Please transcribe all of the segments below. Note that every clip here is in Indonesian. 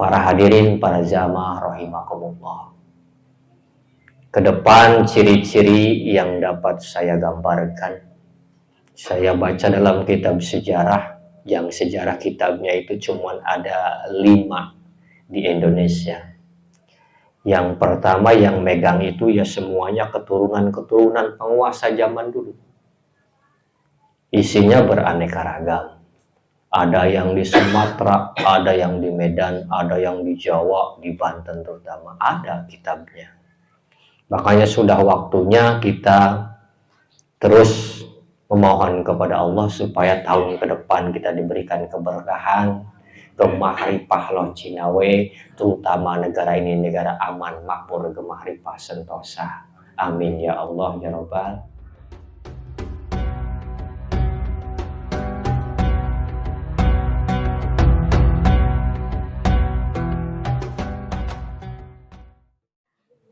Para hadirin, para jamaah rahimakumullah. Ke depan ciri-ciri yang dapat saya gambarkan, saya baca dalam kitab sejarah, yang sejarah kitabnya itu cuma ada 5 di Indonesia. Yang pertama yang megang itu ya semuanya keturunan-keturunan penguasa zaman dulu. Isinya beraneka ragam. Ada yang di Sumatera, ada yang di Medan, ada yang di Jawa, di Banten terutama. Ada kitabnya. Makanya sudah waktunya kita terus memohon kepada Allah supaya tahun ke depan kita diberikan keberkahan, gemahripah loh Cinawe, terutama negara ini negara aman, makmur, gemahripah sentosa. Amin ya Allah ya Rabbal.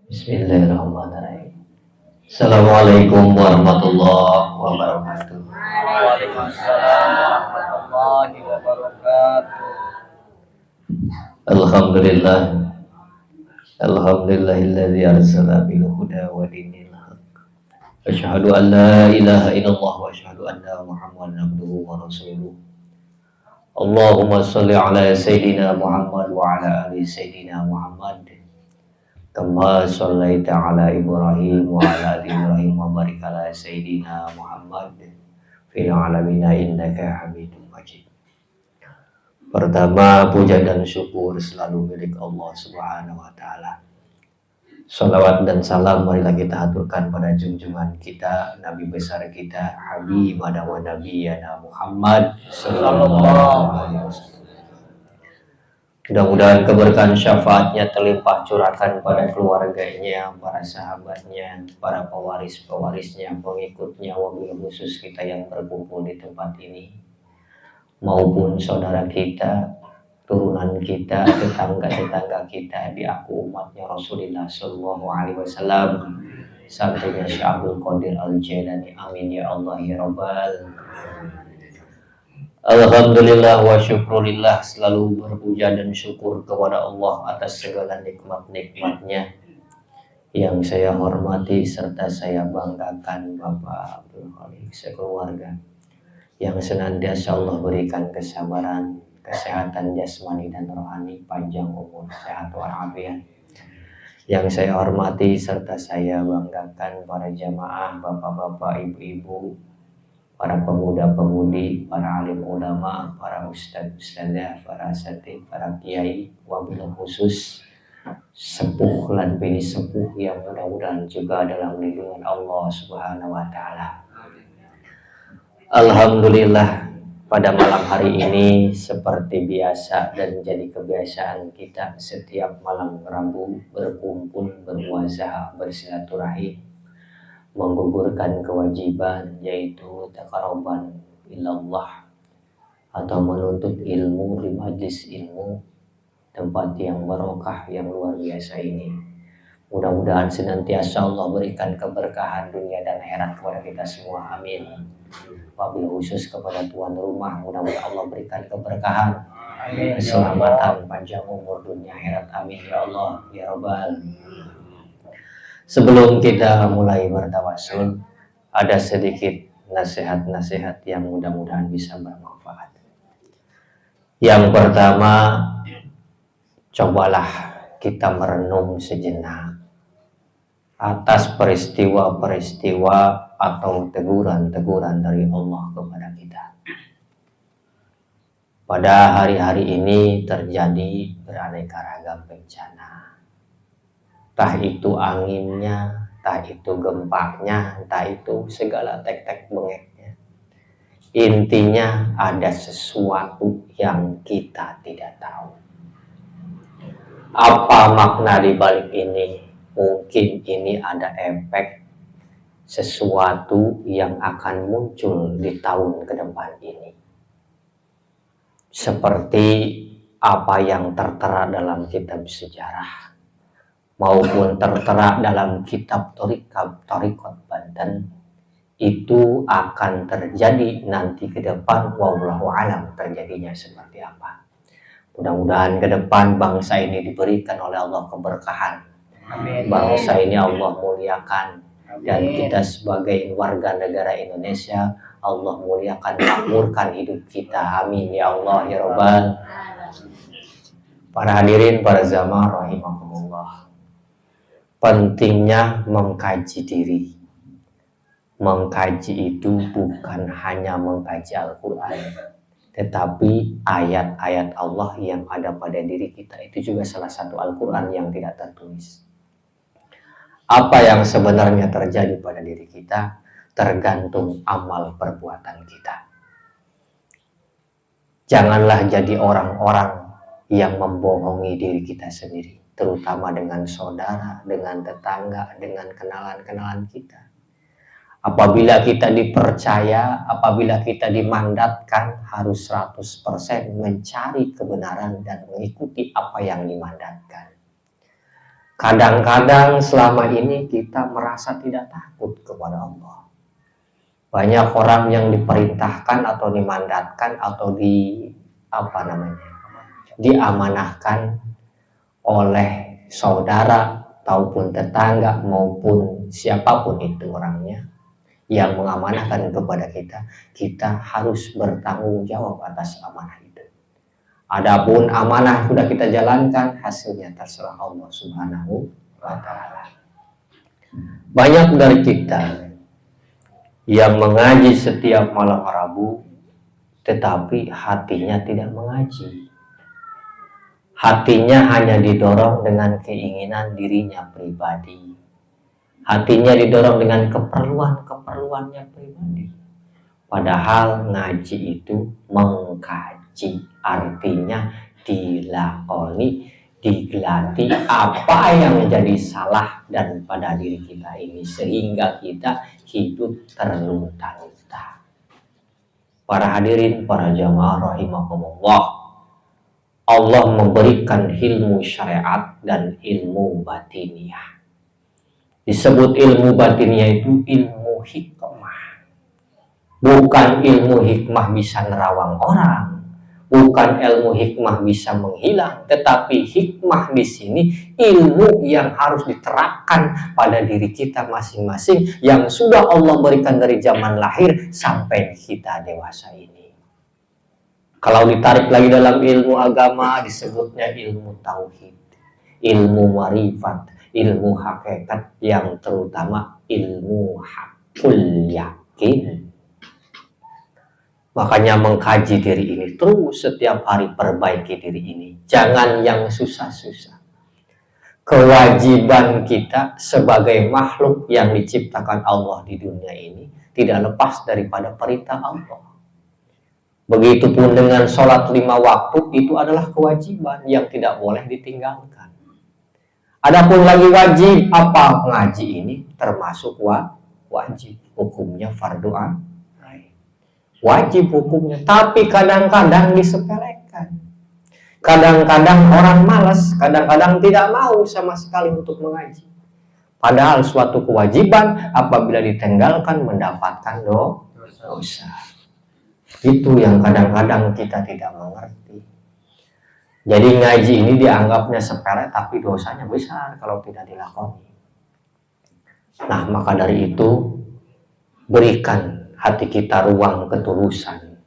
Bismillahirrahmanirrahim. Assalamualaikum warahmatullahi wabarakatuh. Waalaikumsalam warahmatullahi wabarakatuh. Alhamdulillah. Alhamdulillahilladzi arsala bil huda wa dinil haqq. Asyhadu an la ilaha illallah wa asyhadu anna Muhammadan abduhu wa rasuluh. Allahumma shalli ala sayyidina Muhammad wa ala ali sayyidina Muhammad. Kama shallaita ala Ibrahim wa ala ali Ibrahim wa barik ala sayyidina Muhammad fil alamin innaka Hamidum Majid. Pertama, puja dan syukur selalu milik Allah Subhanahu wa taala. Salawat dan salam marilah kita aturkan pada junjungan kita, Nabi besar kita, Habib wa Nabiyana Muhammad sallallahu alaihi wasallam. Mudah-mudahan keberkahan syafaatnya terlimpah curahkan pada keluarganya, para sahabatnya, para pewaris-pewarisnya, pengikutnya, wabil khusus kita yang berkumpul di tempat ini, maupun saudara kita, turunan kita, tetangga-tetangga kita, di aku umatnya Rasulullah Sallallahu Alaihi Wasallam, santrinya Syekh Abdul Qadir Al-Jailani. Amin ya Allah ya Rabbal. Alhamdulillah wa syukurillah, selalu berpuja dan syukur kepada Allah atas segala nikmat-nikmatnya. Yang saya hormati serta saya banggakan Bapak Abdul Khalik sekeluarga, yang senantiasa Allah berikan kesabaran, kesehatan jasmani dan rohani, panjang umur, sehat walafiat. Yang saya hormati serta saya banggakan para jamaah, bapak-bapak, ibu-ibu, para pemuda-pemudi, para alim ulama, para ustadz-ustadzah, para asatidz, para kiai, wabil khusus sepuh lan bini sepuh yang mudah-mudahan juga dalam lindungan Allah Subhanahu wa taala. Alhamdulillah, pada malam hari ini seperti biasa dan jadi kebiasaan kita setiap malam Rabu berkumpul, bermuazahah, bersilaturahim, menggugurkan kewajiban yaitu taqarruban ilallah atau menuntut ilmu di majlis ilmu, tempat yang barokah yang luar biasa ini. Mudah-mudahan senantiasa Allah berikan keberkahan dunia dan akhirat kepada kita semua, amin. Wabil khusus kepada tuan rumah, mudah-mudahan Allah berikan keberkahan, keselamatan, panjang umur dunia akhirat, amin ya Allah ya Rabbal. Sebelum kita mulai bertawasul, ada sedikit nasihat-nasihat yang mudah-mudahan bisa bermanfaat. Yang pertama, cobalah kita merenung sejenak atas peristiwa-peristiwa atau teguran-teguran dari Allah kepada kita. Pada hari-hari ini terjadi beraneka ragam bencana. Entah itu anginnya, entah itu gempanya, entah itu segala tek-tek bengeknya. Intinya ada sesuatu yang kita tidak tahu. Apa makna di balik ini? Mungkin ini ada efek sesuatu yang akan muncul di tahun ke depan ini. Seperti apa yang tertera dalam kitab sejarah, maupun tertera dalam kitab Thariqat Banten, itu akan terjadi nanti ke depan, wallahu alam terjadinya seperti apa. Mudah-mudahan ke depan bangsa ini diberikan oleh Allah keberkahan. Amin. Bangsa ini Allah muliakan. Dan Amin. kita sebagai warga negara Indonesia, Allah muliakan, makmurkan hidup kita. Amin ya Allah ya Rabbal. Para hadirin, para jamaah rahimakumullah. Pentingnya mengkaji diri. Mengkaji itu bukan hanya mengkaji Al-Quran, tetapi ayat-ayat Allah yang ada pada diri kita itu juga salah satu Al-Quran yang tidak tertulis. Apa yang sebenarnya terjadi pada diri kita tergantung amal perbuatan kita. Janganlah jadi orang-orang yang membohongi diri kita sendiri, terutama dengan saudara, dengan tetangga, dengan kenalan-kenalan kita. Apabila kita dipercaya, apabila kita dimandatkan, harus 100% mencari kebenaran dan mengikuti apa yang dimandatkan. Kadang-kadang selama ini kita merasa tidak takut kepada Allah. Banyak orang yang diperintahkan atau dimandatkan atau diamanahkan oleh saudara ataupun tetangga maupun siapapun itu orangnya yang mengamanahkan kepada kita, kita harus bertanggung jawab atas amanah itu. Adapun amanah sudah kita jalankan, hasilnya terserah Allah Subhanahu wa Ta'ala. Banyak dari kita yang mengaji setiap malam Rabu, tetapi hatinya tidak mengaji. Hatinya hanya didorong dengan keinginan dirinya pribadi. Hatinya didorong dengan keperluannya pribadi. Padahal ngaji itu mengkaji, artinya dilakoni, digelati apa yang menjadi salah dan pada diri kita ini, sehingga kita hidup terlunta-lunta. Para hadirin, para jamaah rahimakumullah, Allah memberikan ilmu syariat dan ilmu batiniah. Disebut ilmu batiniah itu ilmu hikmah. Bukan ilmu hikmah bisa nerawang orang, bukan ilmu hikmah bisa menghilang, tetapi hikmah di sini ilmu yang harus diterapkan pada diri kita masing-masing yang sudah Allah berikan dari zaman lahir sampai kita dewasa ini. Kalau ditarik lagi dalam ilmu agama disebutnya ilmu tauhid, ilmu marifat, ilmu hakikat, yang terutama ilmu hakul yakin. Makanya mengkaji diri ini terus, setiap hari perbaiki diri ini. Jangan yang susah-susah. Kewajiban kita sebagai makhluk yang diciptakan Allah di dunia ini tidak lepas daripada perintah Allah. Begitupun dengan sholat 5 waktu, itu adalah kewajiban yang tidak boleh ditinggalkan. Adapun lagi wajib, apa ngaji ini termasuk wajib, hukumnya fardu ain. Wajib hukumnya, tapi kadang-kadang disepelekan. Kadang-kadang orang malas, kadang-kadang tidak mau sama sekali untuk mengaji. Padahal suatu kewajiban apabila ditinggalkan mendapatkan dosa. Itu yang kadang-kadang kita tidak mengerti. Jadi ngaji ini dianggapnya sepele, tapi dosanya besar kalau tidak dilakoni. Nah, maka dari itu berikan hati kita ruang ketulusan,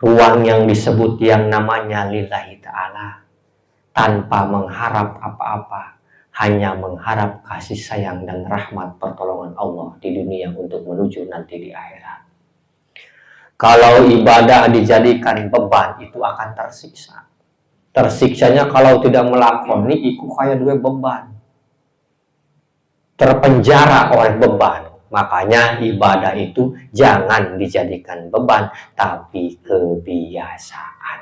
ruang yang disebut yang namanya lillahi ta'ala, tanpa mengharap apa-apa, hanya mengharap kasih sayang dan rahmat pertolongan Allah di dunia untuk menuju nanti di akhirat. Kalau ibadah dijadikan beban, itu akan tersiksa. Tersiksanya kalau tidak melakoni, itu kayak dua beban. Terpenjara oleh beban. Makanya ibadah itu jangan dijadikan beban, tapi kebiasaan.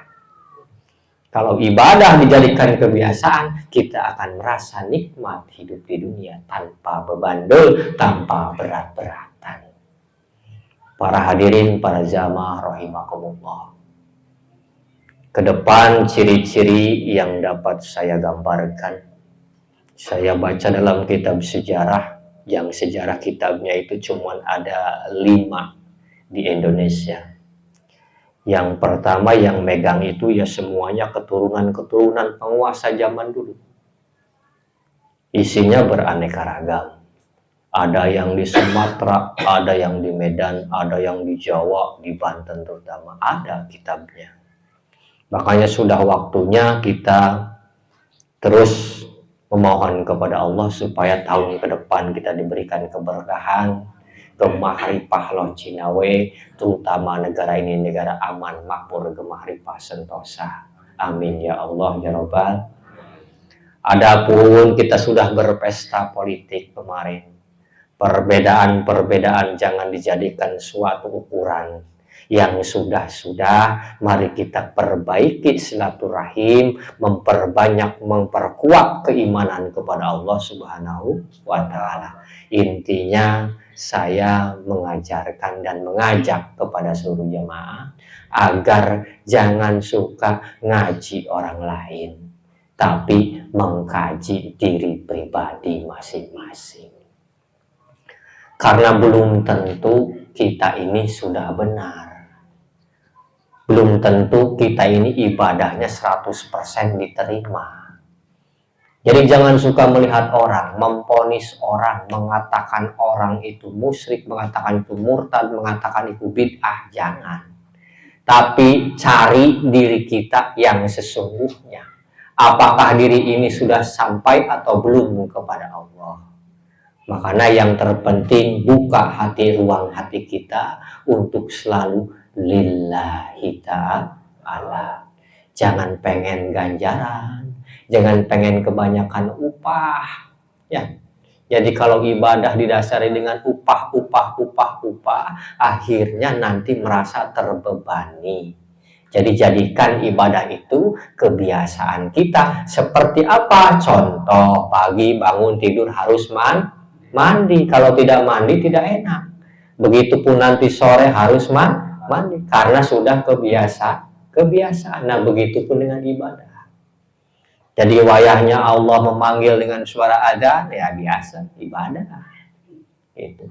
Kalau ibadah dijadikan kebiasaan, kita akan merasa nikmat hidup di dunia tanpa beban, tanpa berat-beratan. Para hadirin, para jamaah rahimakumullah. Kedepan ciri-ciri yang dapat saya gambarkan, saya baca dalam kitab sejarah, yang sejarah kitabnya itu cuma ada 5 di Indonesia. Yang pertama yang megang itu ya semuanya keturunan-keturunan penguasa zaman dulu. Isinya beraneka ragam. Ada yang di Sumatera, ada yang di Medan, ada yang di Jawa, di Banten terutama. Ada kitabnya. Makanya sudah waktunya kita terus memohon kepada Allah supaya tahun ke depan kita diberikan keberkahan, gemahripah loh Cinawe, terutama negara ini negara aman, makmur, gemahripah, sentosa. Amin ya Allah ya Rabbal. Adapun kita sudah berpesta politik kemarin, perbedaan-perbedaan jangan dijadikan suatu ukuran. Yang sudah-sudah, mari kita perbaiki silaturahim, memperbanyak, memperkuat keimanan kepada Allah Subhanahu wa Ta'ala. Intinya, saya mengajarkan dan mengajak kepada seluruh jemaah agar jangan suka ngaji orang lain, tapi mengkaji diri pribadi masing-masing. Karena belum tentu kita ini sudah benar. Belum tentu kita ini ibadahnya 100% diterima. Jadi jangan suka melihat orang, memponis orang, mengatakan orang itu musyrik, mengatakan itu murtad, mengatakan itu bid'ah, jangan. Tapi cari diri kita yang sesungguhnya. Apakah diri ini sudah sampai atau belum kepada Allah? Makanya yang terpenting buka hati, ruang hati kita untuk selalu lillahi ta'ala. Jangan pengen ganjaran, jangan pengen kebanyakan upah. Ya. Jadi kalau ibadah didasari dengan upah, akhirnya nanti merasa terbebani. Jadi jadikan ibadah itu kebiasaan kita. Seperti apa? Contoh, pagi bangun tidur harus mandi. Kalau tidak mandi tidak enak. Begitupun nanti sore harus mandi karena sudah kebiasaan. Nah, begitupun dengan ibadah. Jadi wayahnya Allah memanggil dengan suara adzan, ya biasa ibadah. Itu.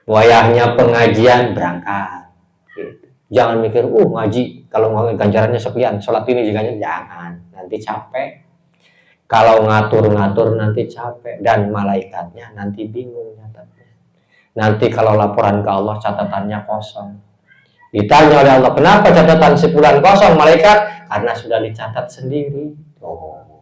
Wayahnya pengajian, berangkat. Gitu. Jangan mikir, ngaji kalau ganjarannya sekian, sholat ini juga jangan, nanti capek. Kalau ngatur-ngatur nanti capek dan malaikatnya nanti bingung nyatatnya. Nanti kalau laporan ke Allah catatannya kosong. Ditanya oleh Allah, kenapa catatan sebulan kosong malaikat? Karena sudah dicatat sendiri.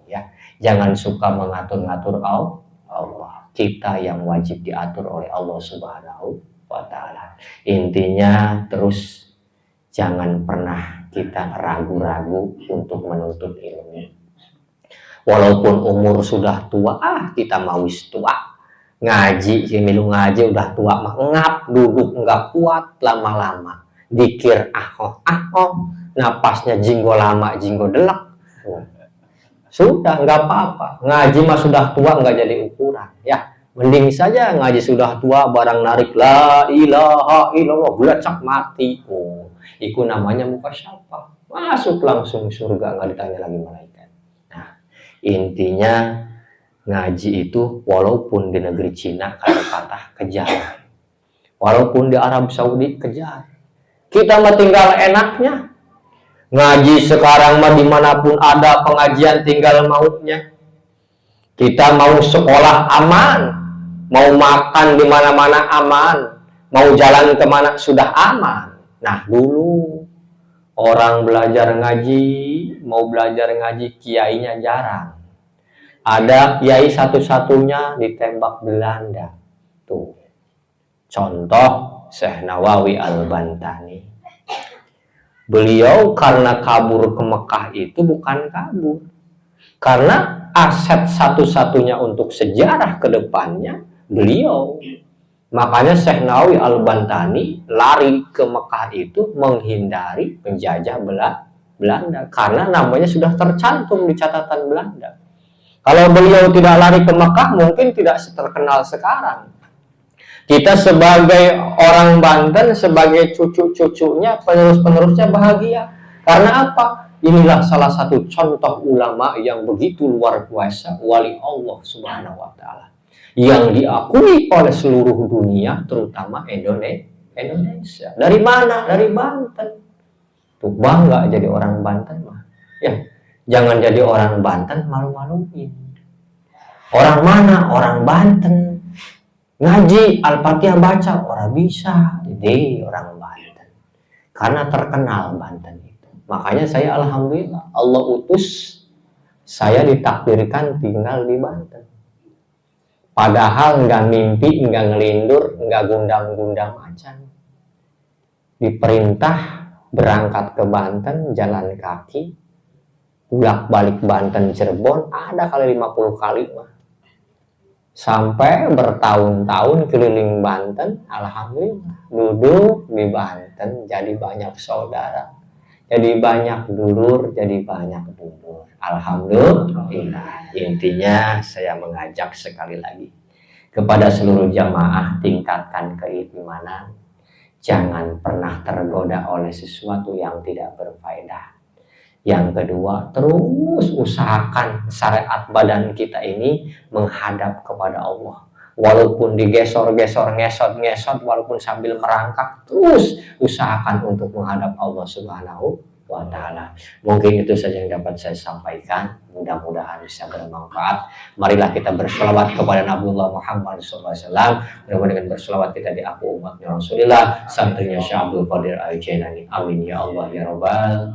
Ya, jangan suka mengatur-ngatur Allah. Kita yang wajib diatur oleh Allah Subhanahu wa Ta'ala. Intinya terus jangan pernah kita ragu-ragu untuk menuntut ilmu. Walaupun umur sudah tua, kita mau tua. Ngaji, milu ngaji udah tua, ngap, duduk nggak kuat lama-lama. Dikir napasnya jinggo lama, jinggo delak. Sudah, nggak apa-apa. Ngaji mah sudah tua, nggak jadi ukuran. Ya, mending saja ngaji sudah tua, barang narik la ilaha illallah, bulacak mati. Itu namanya muka siapa? Masuk langsung surga, nggak ditanya lagi malaikat. Intinya ngaji itu walaupun di negeri Cina kata-kata kejar, walaupun di Arab Saudi kejar, kita mah tinggal enaknya ngaji sekarang mah dimanapun ada pengajian tinggal maunya. Kita mau sekolah aman, mau makan di mana-mana aman, mau jalan kemana sudah aman. Nah dulu orang belajar ngaji, mau belajar ngaji kiainya jarang. Ada kiai satu-satunya ditembak Belanda. Tuh. Contoh Syekh Nawawi Al-Bantani. Beliau karena kabur ke Mekah itu bukan kabur. Karena aset satu-satunya untuk sejarah ke depannya beliau. Makanya Syekh Nawawi Al-Bantani lari ke Mekah itu menghindari penjajah Belanda. Karena namanya sudah tercantum di catatan Belanda. Kalau beliau tidak lari ke Mekah, mungkin tidak terkenal sekarang. Kita sebagai orang Banten, sebagai cucu-cucunya, penerus-penerusnya bahagia. Karena apa? Inilah salah satu contoh ulama yang begitu luar biasa, wali Allah Subhanahu wa Ta'ala. Yang diakui oleh seluruh dunia, terutama Indonesia. Dari mana? Dari Banten. Tuh bangga jadi orang Banten mah. Ya, jangan jadi orang Banten malu-maluin. Orang mana? Orang Banten. Ngaji Al-Fatihah baca orang bisa. Jadi orang Banten. Karena terkenal Banten itu. Makanya saya alhamdulillah Allah utus saya ditakdirkan tinggal di Banten. Padahal nggak mimpi, nggak ngelindur, nggak gundam-gundam macan. Diperintah berangkat ke Banten jalan kaki, bolak-balik Banten Cirebon ada kali 50 kali mah. Sampai bertahun-tahun keliling Banten, alhamdulillah duduk di Banten jadi banyak saudara, jadi banyak dulur, jadi banyak dulur. Alhamdulillah. Intinya saya mengajak sekali lagi kepada seluruh jamaah, tingkatkan keimanan. Jangan pernah tergoda oleh sesuatu yang tidak berfaedah. Yang kedua, terus usahakan syariat badan kita ini menghadap kepada Allah. Walaupun digesor-gesor, ngesot-ngesot, walaupun sambil merangkak, terus usahakan untuk menghadap Allah Subhanahu wa Ta'ala. Mungkin itu saja yang dapat saya sampaikan. Mudah-mudahan bisa bermanfaat. Marilah kita berselawat kepada Nabiullah Muhammad SAW. Mudah-mudahan dengan berselawat kita diaku umatnya Rasulullah. Santrinya Syekh Abdul Qadir Al-Jailani. Amin ya Allah ya Rabbal